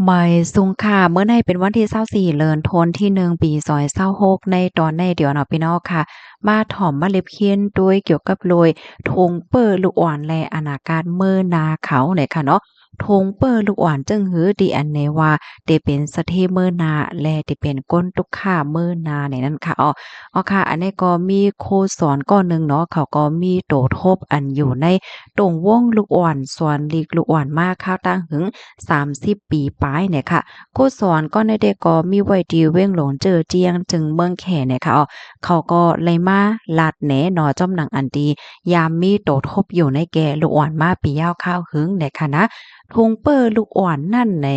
ไม่สุงค่ะเมื่อในเป็นวันที่24เดือนธันวาคมที่1ปี2026ในตอนในเดี๋ยวเนาะพี่น้องค่ะมาถ่อมมาเล็บเคียนโดยเกี่ยวกับโรยธงเป้อลูกอ่อนและอาณาการเมื่อนาเขาเนี่ยค่ะเนาะธงเป้อลูกอ่อนจึงหือดีอันเนว่าได้เป็นสะเทเมื่อนาและได้เป็นก้นตุกข่าเมื่อนาในนั้นค่ะค่ะอันนี้ก็มีโคสอนก้อนหนึ่งเนาะเขาก็มีโตทบอันอยู่ในตรงวงลูกอ่อนส่วนลีกลูกอ่อนมากข้าวตั้งหึง30ปีปลายเนี่ยค่ะครูสอนก็ในเด็กก็มีไว้ดีเว้งหลงเจอเจียงจึงเมืองแขเนี่ยค่ะเขาก็เลยมาลาดแหนหนอจ้อมหนังอันดียามมีโตทบอยู่ในแก่ลูกอ่อนมาปียาวข้าวหึงเนี่ยค่ะนะทุงเป้อลูกอ่อนนั่นใน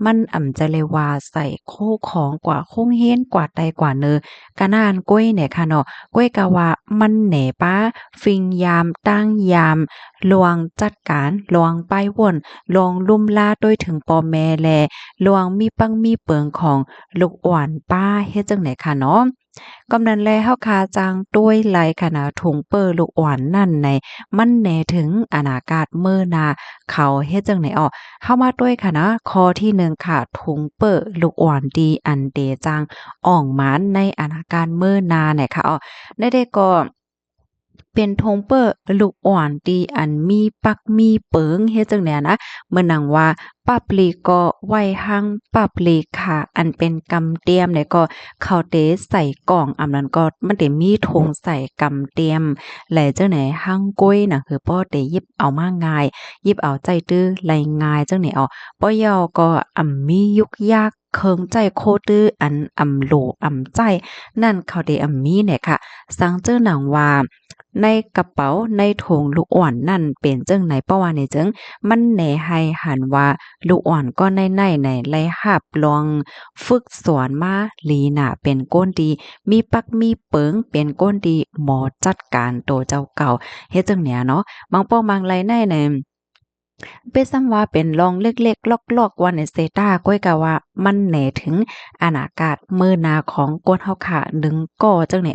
มันจะเลยว่าใส่โคของกว่าคงเฮนกว่าใดกว่าเนอกะนานก้วยเนี่ยค่ะเนาะก้วยกะว่ามันแหนป้าฟิงยามตั้งยามลวงจัดการลวงป้ายว่นลวงลุ่มลาด้วยถึงปอแม่แลลวงมีปังมีเปิงของลูกอ่อนป้าเฮ็ดจังไหนค่ะเนาะกำนันแลเฮาคาจังต้วยไหลขนาดถุงเป้อลูกอ่อนนั่นในมันแหนถึงอานากาศเมื่อนาเขาเฮ็ดจังไหนเข้ามาด้วยค่ะนะข้อที่1ค่ะถุงเป้อลูกอ่อนดีอันเดจังอ่องหมานในอาณาการเมื่อนาเนี่ยค่ะได้ก็เป็นทงเป้อลูกอ่อนตีอันมีปักมีเปิงเฮ็ดจังแหนนะเมื่อนังว่าปับลีก็ไว้หังปับลีค่ะอันเป็นกำเตียมเนี่ยก็เขาเตใส่กล่องอำนั้นก็มันได้มีธงใส่กำเตียมแลจังไหนหังก้วยน่ะคือป้อได้หยิบเอามาง่ายหยิบเอาใจตื้อไหลง่ายจังไหนป้อยอก็มียุกยากเคิงใจโคตื้ออันโหลใจนั่นเขาได้มีเนี่ยค่ะสังเจอหนังว่าในกระเป๋าในถุงลูกอ่อนนั่นเป็นจังไหนเพราะว่านี่จึงมันแหน่ให้หันว่าลูกอ่อนก็ในไหนไล่หับลองฝึกสอนมาหลีน่ะเป็นก้นดีมีปักมีเปิงเป็นก้นดีหมอจัดการโตเจ้าเก่าเฮ็ดจังเนี้ยเนาะบางป้อบางไลในเป็นซ้ำว่าเป็นรองเล็กๆลอกๆว่าในเซตาก้อยกะว่ามันแหน่ถึงอาณากาศเมื่อนาของก้นเฮาค่ะดึงก่อจังไหน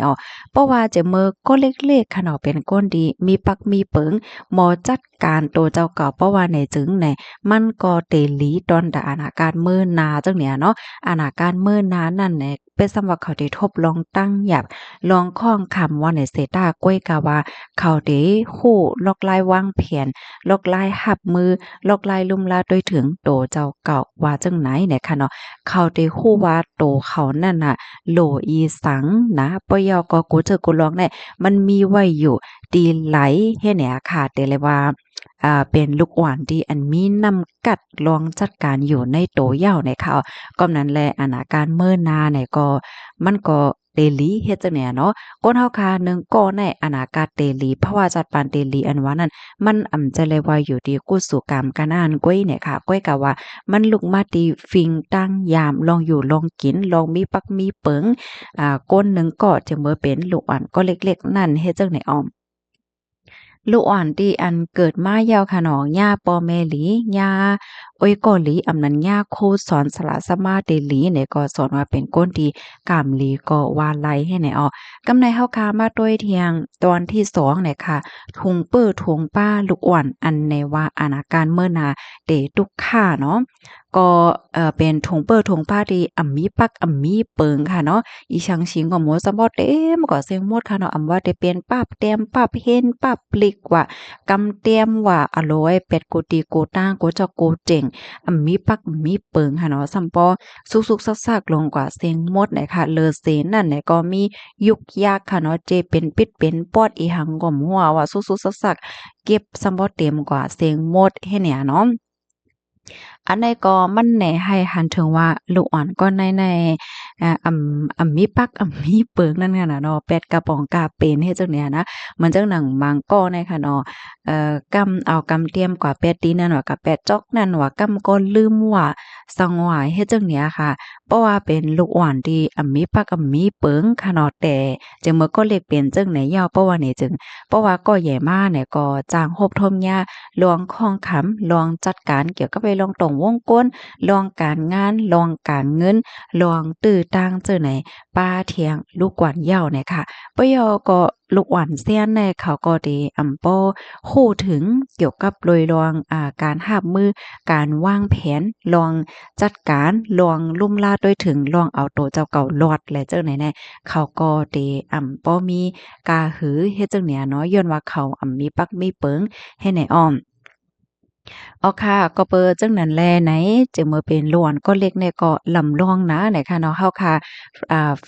เพราะว่าจะเมื่อก็เล็กๆขนาดเป็นก้นดีมีปักมีเปิงหมอจัดการโตเจ้าเก่าเพราะว่าในจึงในมันก็เตหลีตอนดาอาณาการเมื่อนาจังเนี่ยเนาะอาณาการเมื่อนานั่นแหละเป็นสำหรับเขาได้ทบลองตั้งหยับลองข้องคำว่าในเซตาก้อยกะว่าเขาได้ฮู้ลอกลายวางแผน ลอกลายหับมือลอกลายลุ่มลาด้วยถึงโตเจ้าเก่าว่าจังไหนเนี่ยค่ะเนาะเขาได้ฮู้ว่าโตเขานั่นน่ะโหลอีสังนะปยก็กูเจอกูลองเนี่ยมันมีไว้อยู่ดีไหลเฮ็ดเนี่ยค่ะแต่เลยว่าเป็นลูกอ่อนที่อันมีน้ำกัดลองจัดการอยู่ในโตเหย้าเนี่ยค่ะก็นั้นแลอาณาการเมินนาเนี่ยก็มันก็เตลีเฮ็ดจังเนี่ยเนาะก้นเฮาคาหนึ่งก็ในอาณากาศเตลีเพราะว่าจัดปานเตลีอันว่านั้น มันจะเลยว่าอยู่ที่กุศกรรมการอ่านก้อยเนี่ยค่ะก้อยกะว่ามันลุกมาตีฟิงตั้งยามลองอยู่ลองกินลองมีปักมีเปิงก้นหนึ่งก็จะเมื่อเป็นลูกอ่อนก็เล็กๆนั่นเฮ็ดจังไหนลูกอ่อนที่อันเกิดมายาวค่ะหนอย่าปอแม่หลีย่าโอ้ยก็หลีอำนั้นย่าครูสอนสละสมาเตหลีเนี่ยก็สอนว่าเป็นก้นที่กามหลีก็ว่าไลให้ไหนกำในเฮาคามาด้วยเที่ยงตอนที่2เนี่ยค่ะถุงเป้อถุงป้าลูกอ่อนอันในว่าอาณาการเมื่อนาเตตุกข่าเนาะก็เป็นถุงเป้อถุงป้าที่มีปักมีเปิงค่ะเนาะอีชังชิงก็หมดสะบ่เต็มก็เสียงหมดค่ะเนาะว่าได้เป็นป้าบแต้มป้าบเฮ็นป้าบปลิกว่ากำเตียมว่าอโลยเป็ดกูตีกูต้างกูเจ้ากูเจ๋งมีปักมีเปิงค่ะเนาะซัมปอสุกๆซักๆลงกว่าเสียงหมดเนี่ยค่ะเลอเซนนั่นเนี่ยก็มียุกยากค่ะเนาะเจเป็นปิดเป็นปอดอีหังก็มัวว่าสุกๆซักๆเก็บซัมบ่เต็มกว่าเสียงหมดเฮ็ดเนี่ยเนาะ อันใดก็มันแหน่ให้หันถึงว่าลูกอ่อนก็ในมีปักมีเปิงนั่นน่ะเนาะแปดกระป๋องกาเป็นเฮ็ดจังเนี่ยนะเหมือนจังหนังบางก้อในค่ะเนาะกำเตรียมกว่าแปดตีนั่นว่ากับแปดจอกนั่นว่ากำก็ลืมว่าสังว่าเฮ็ดจังเนี่ยค่ะเพราะว่าเป็นลูกอ่อนที่มีปักมีเปิงค่ะเนาะแต่จังเมื่อก็เล็กเป็นจังไหนยาวเพราะว่านี่จึงเพราะว่าก็ใหญ่มาเนี่ยก็จ้างฮบทมยาลวงคองขำลวงจัดการเกี่ยวกับไปลองตรงวงกลลองการงานลองการเงินลองตื้อ ตั้งเจอไหนป้าเทียงลูกกวนเหย้าเนี่ยค่ะปยอก็ลูกอ่อนเซียนในเขาก็ได้ป้อฮู้ถึงเกี่ยวกับโดยรวงการรับมือการวางแผนลองจัดการลองลุ่มลาดด้วยถึงลองเอาตัวเจ้าเก่ารอดและเจ้าไหนแน่เขาก็ได้ป้อมีกาหือเฮ็ดจังเนี่ยเนาะย้อนว่าเขามีปักมีเปิงให้ไหนอ้อม อ๋อค่ะก็เปิดจังนั้นแลไหนจึงมาเป็นล้วนก็เล็กเนี่ยก็ลำลองนะไหนค่ะเนาะเฮาค่ะ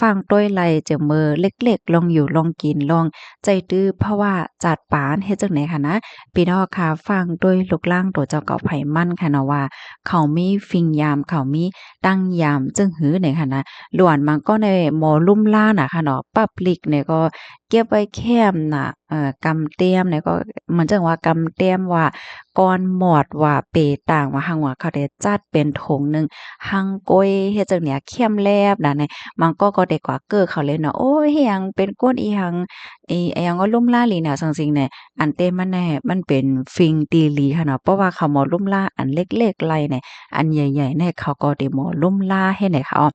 ฟังต้วยไลจึงมือเล็กๆลองอยู่ลองกินลองใจตื้อเพราะว่าจัดปานเฮ็ดจังไหนค่ะนะพี่น้องค่ะฟังด้วยลูกล่างตัวเจ้าเก่าไผมันค่ะเนาะว่าเขามีฟิงยามเขามีตั้งยามจึงหือเนี่ยค่ะนะล้วนมันก็ในหมอลุ่มล่าน่ะค่ะเนาะปับลิกเนี่ยก็เก็บไว้แคมน่ะกำเตียมเนี่ยก็เหมือนจังว่ากำเตียมว่าก้อนหมอดว่าเปต่างว่าหังว่าเขาได้จัดเป็นถุงหนึ่งหังโกยเฮ็ดจังเนี่ยเข้มแลบน่ะเนี่ยมันก็ได้กว่าเก้อเขาเลยเนาะโอ้ยอิหยังเป็นก้นอีหยังอิหยังก็ลุ่มล่าหลีน่ะจั่งซี้แหน่อันเต้มันแน่มันเป็นฟิงตีหลีค่ะเนาะเพราะว่าเขาหมอลุ่มล่าอันเล็กๆไล่เนี่ยอันใหญ่ๆเนี่ยเขาก็ได้หมอลุ่มล่าให้เนี่ยค่ะอ้อ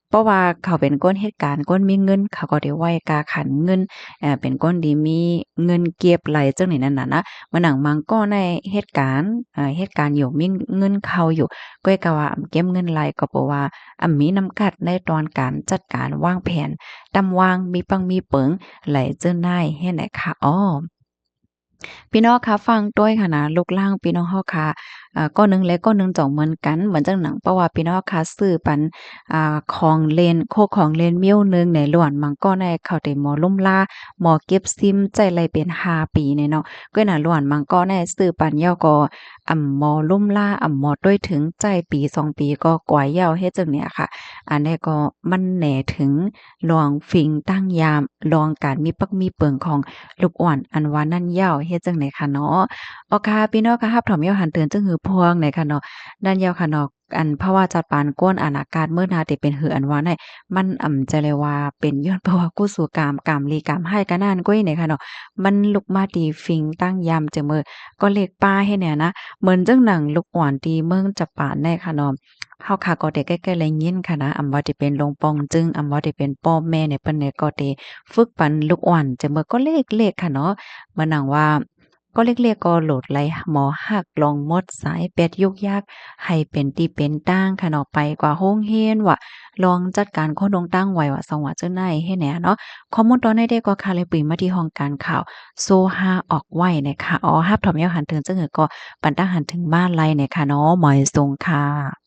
เพราะว่าเขาเป็นคนเหตุการณ์คนมีเงินเขาก็ได้ไว้กาขันเงินเป็นคนที่มีเงินเก็บไหลจังนี้นั่นน่ะนะมื้อหนังมังก็ในเหตุการณ์เหตุการณ์อยู่มีเงินเข้าอยู่ก้อยก็ว่าเก็บเงินไหลก็เพราะว่ามีน้ำกัดในตอนการจัดการวางแผนตำวางมีปังมีเปิงไหลเจิ้นได้เฮ็ดไหนคะอ้อ พี่น้องคะฟังด้วยค่ะนะลูกล่างพี่น้องเฮาค่ะก้อนหนึ่งเล็กก้อนหนึ่งจ่องเหมือนกันเหมือนจังหนังเพราะว่าพี่น้องคะซื้อปันของเล่นโคของเล่นเมี้ยวหนึ่งในหล้วนมันก็ในเขาได้หมอลุ่มล่าหมอเก็บซิมใจไรเป็น5 ปีเนี่ยเนาะก็น่ะหล้วนมันก็ในซื้อปันเหย้าก็หมอลุ่มล่าหมอด้วยถึงใจปี2 ปีก็กว่าเหย้าเฮ็ดจังเนี่ยค่ะอันนี้ก็มันแหน่ถึงลองฟิงตั้งยามลองการมีปักมีเปิงของ ลูกอ่อนอันว่านั่นยาวเฮ็ดจังได๋ค่ะเนาะอ๋อค่ะพี่น้องค่ะรับถอมยาวหันเตือนจังหือพวงไหนค่ะเนาะนั่นยาวค่ะเนาะอันเพราะว่าจัดปานก้นอาณากาศเมื่อนาติเป็นหืออันว่าได้มันจะเลยว่าเป็นย้อนเพราะว่ากุสู่กามกามลีกามให้กะนานก้อยเนี่ยค่ะเนาะมันลุกมาตีฟิงตั้งยามจะมือก็เลขป้าให้เนี่ยนะเหมือนจังหนังลูกอ่อนตีเมืองจับปานแน่ค่ะเนาะเฮาค่ะก็ได้ใกล้ๆแลยินค่ะนะว่าที่เป็นลงปองจึงว่าที่เป็นป้อแม่เนี่ยเปิ้นเนี่ยก็ได้ฝึกปันลูกอ่อนจะมือก็เลขๆค่ะเนาะ มาหนังว่าก็เล็กๆก็โหลดไหลหมอหักลองมดสายเป็ดยุกยักให้เป็นตีเป็นตั้งค่ะเนาะไปกว่าโรงเรียนว่าลองจัดการคนดงตั้งไว้ว่าสว่าจังได๋ให้แหน่เนาะข้อมูลตอนนี้ได้ก็ค่ะเลยปึงมาที่ห้องการข่าวโซฮาออกไว้นะคะอ๋อรับถอมยาวหันถึงจังหือก็ปันตั้งหันถึงบ้านไลเนี่ยค่ะเนาะหมอยทรงค่ะ